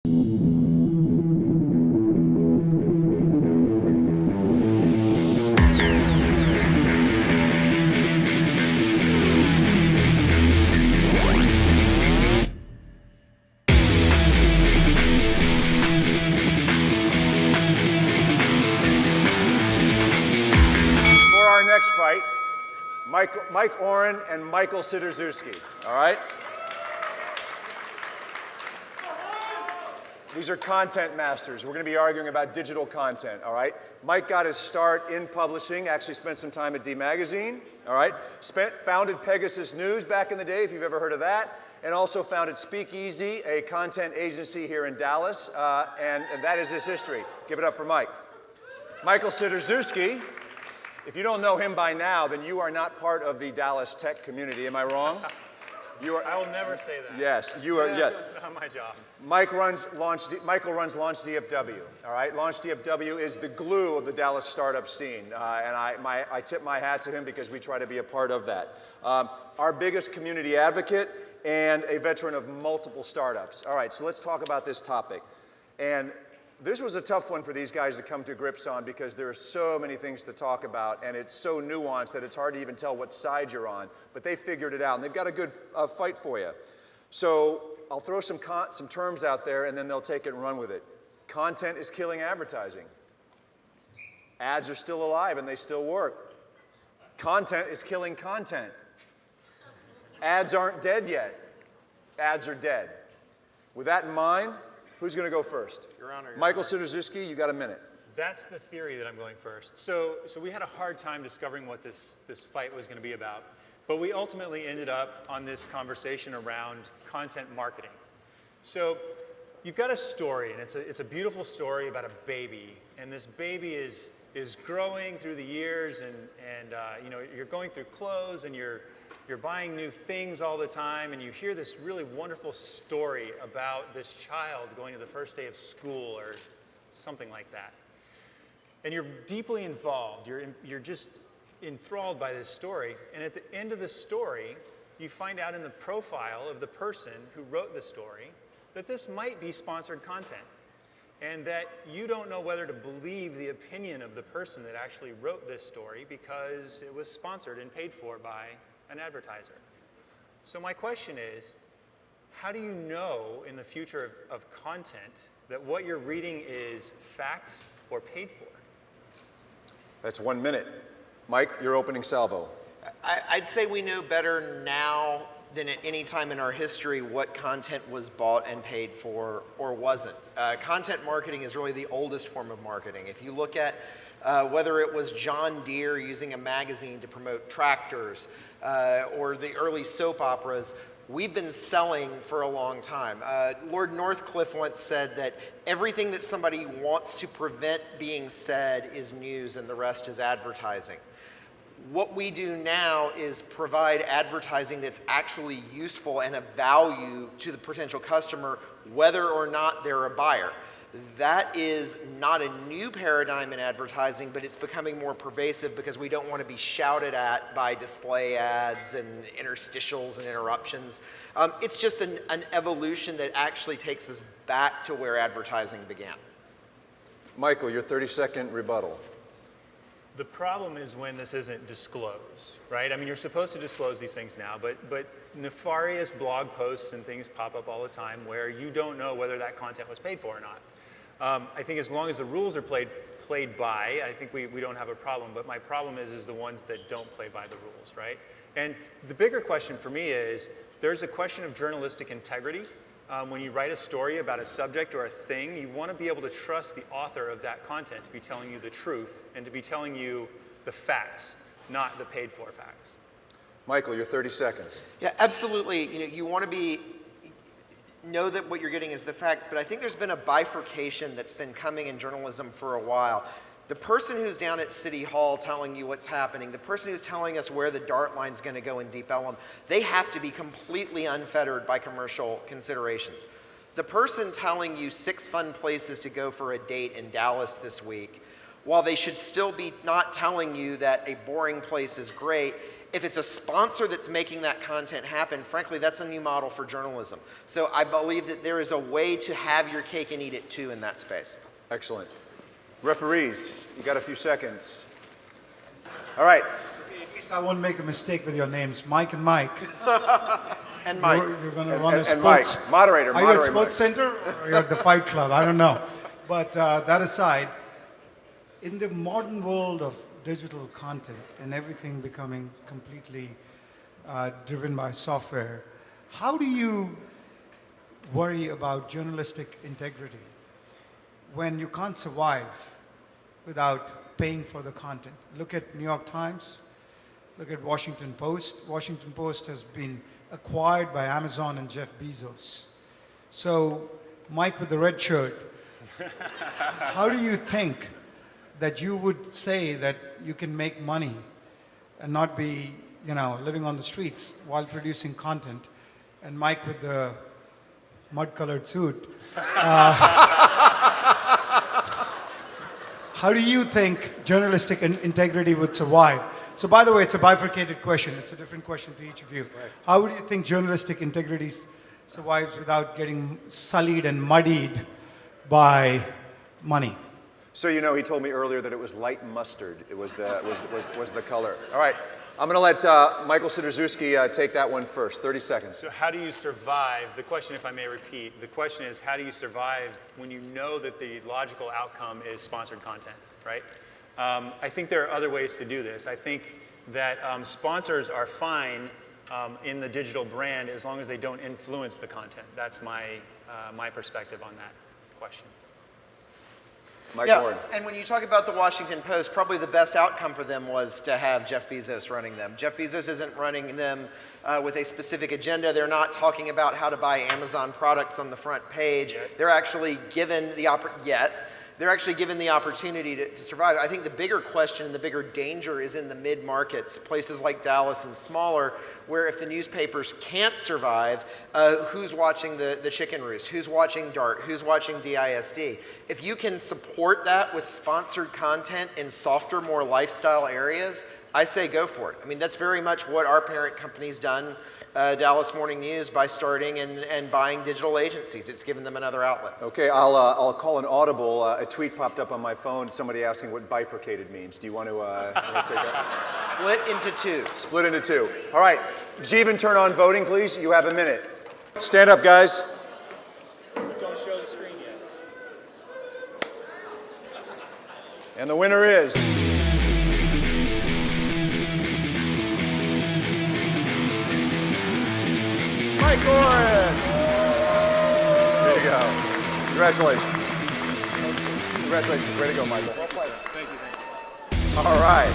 Next fight, Mike Oren and Michael Sidorczewski, all right? These are content masters. We're going to be arguing about digital content, all right? Mike got his start in publishing, actually spent some time at D Magazine, all right? Founded Pegasus News back in the day, if you've ever heard of that, and also founded Speakeasy, a content agency here in Dallas, and that is his history. Give it up for Mike. Michael Sidorczewski. If you don't know him by now, then you are not part of the Dallas tech community. Am I wrong? You are. I will never say that. Yes, you are. Yeah. That's not my job. Michael runs Launch DFW. All right, Launch DFW is the glue of the Dallas startup scene, and I tip my hat to him because we try to be a part of that. Our biggest community advocate and a veteran of multiple startups. All right, so let's talk about this topic. And this was a tough one for these guys to come to grips on because there are so many things to talk about, and it's so nuanced that it's hard to even tell what side you're on. But they figured it out, and they've got a good fight for you. So I'll throw some terms out there, and then they'll take it and run with it. Content is killing advertising. Ads are still alive, and they still work. Content is killing content. Ads aren't dead yet. Ads are dead. With that in mind, who's going to go first? Your Honor. Michael Sidorczewski, you got a minute. That's the theory that I'm going first. So we had a hard time discovering what this fight was going to be about. But we ultimately ended up on this conversation around content marketing. So you've got a story, and it's a beautiful story about a baby. And this baby is growing through the years, and you know, you're going through clothes, and you're buying new things all the time, and you hear this really wonderful story about this child going to the first day of school or something like that. And you're deeply involved. You're just enthralled by this story. And at the end of the story, you find out in the profile of the person who wrote the story that this might be sponsored content, and that you don't know whether to believe the opinion of the person that actually wrote this story because it was sponsored and paid for by an advertiser. So my question is, how do you know in the future of content that what you're reading is fact or paid for? That's 1 minute. Mike, your opening salvo. I'd say we know better now than at any time in our history what content was bought and paid for or wasn't. Content marketing is really the oldest form of marketing. If you look at whether it was John Deere using a magazine to promote tractors or the early soap operas, we've been selling for a long time. Lord Northcliffe once said that everything that somebody wants to prevent being said is news and the rest is advertising. What we do now is provide advertising that's actually useful and of value to the potential customer, whether or not they're a buyer. That is not a new paradigm in advertising, but it's becoming more pervasive because we don't want to be shouted at by display ads and interstitials and interruptions. It's just an evolution that actually takes us back to where advertising began. Michael, your 30-second rebuttal. The problem is when this isn't disclosed, right? I mean, you're supposed to disclose these things now, but nefarious blog posts and things pop up all the time where you don't know whether that content was paid for or not. I think as long as the rules are played by, I think we don't have a problem. But my problem is the ones that don't play by the rules, right? And the bigger question for me is, there's a question of journalistic integrity. When you write a story about a subject or a thing, you want to be able to trust the author of that content to be telling you the truth and to be telling you the facts, not the paid-for facts. Michael, your 30 seconds. Yeah, absolutely. You know, you want to know that what you're getting is the facts, but I think there's been a bifurcation that's been coming in journalism for a while. The person who's down at City Hall telling you what's happening, the person who's telling us where the Dart line's going to go in Deep Ellum, they have to be completely unfettered by commercial considerations. The person telling you 6 fun places to go for a date in Dallas this week, while they should still be not telling you that a boring place is great, If it's a sponsor that's making that content happen, frankly, that's a new model for journalism. So I believe that there is a way to have your cake and eat it too in that space. Excellent. Referees, you got a few seconds. All right. Okay, at least I won't make a mistake with your names, Mike and Mike. And Mike. You're going to run a And Mike, sports. moderator, Are you at moderate, Sports Center or you're at the Fight Club? I don't know. But that aside, in the modern world of digital content and everything becoming completely driven by software, how do you worry about journalistic integrity when you can't survive without paying for the content? Look at New York Times, look at Washington Post. Washington Post has been acquired by Amazon and Jeff Bezos. So, Mike with the red shirt, how do you think that you would say that you can make money and not be, living on the streets while producing content? And Mike with the mud-colored suit, how do you think journalistic integrity would survive? So by the way, it's a bifurcated question. It's a different question to each of you. Right. How would you think journalistic integrity survives without getting sullied and muddied by money? So he told me earlier that it was light mustard. It was the color. All right, I'm going to let Michael Sidorczewski take that one first. 30 seconds. So how do you survive? The question, if I may repeat, the question is how do you survive when you know that the logical outcome is sponsored content, right? I think there are other ways to do this. I think that sponsors are fine in the digital brand as long as they don't influence the content. That's my perspective on that question. Mike Yeah, Ward. and when you talk about the Washington Post, probably the best outcome for them was to have Jeff Bezos running them. Jeff Bezos isn't running them with a specific agenda. They're not talking about how to buy Amazon products on the front page. They're actually given the opportunity to survive. I think the bigger question and the bigger danger is in the mid-markets, places like Dallas and smaller, where if the newspapers can't survive, who's watching the Chicken Roost? Who's watching DART? Who's watching DISD? If you can support that with sponsored content in softer, more lifestyle areas, I say go for it. I mean, that's very much what our parent company's done, Dallas Morning News, by starting and buying digital agencies. It's given them another outlet. Okay, I'll call an audible. A tweet popped up on my phone, somebody asking what bifurcated means. Do you want to take that? Split into two. Split into two. All right, Jeevan, turn on voting, please. You have a minute. Stand up, guys. Don't show the screen yet. And the winner is... Mike Oren! There you go. Congratulations. Congratulations. Way to go, Michael. Thank you, sir. Thank you. All right.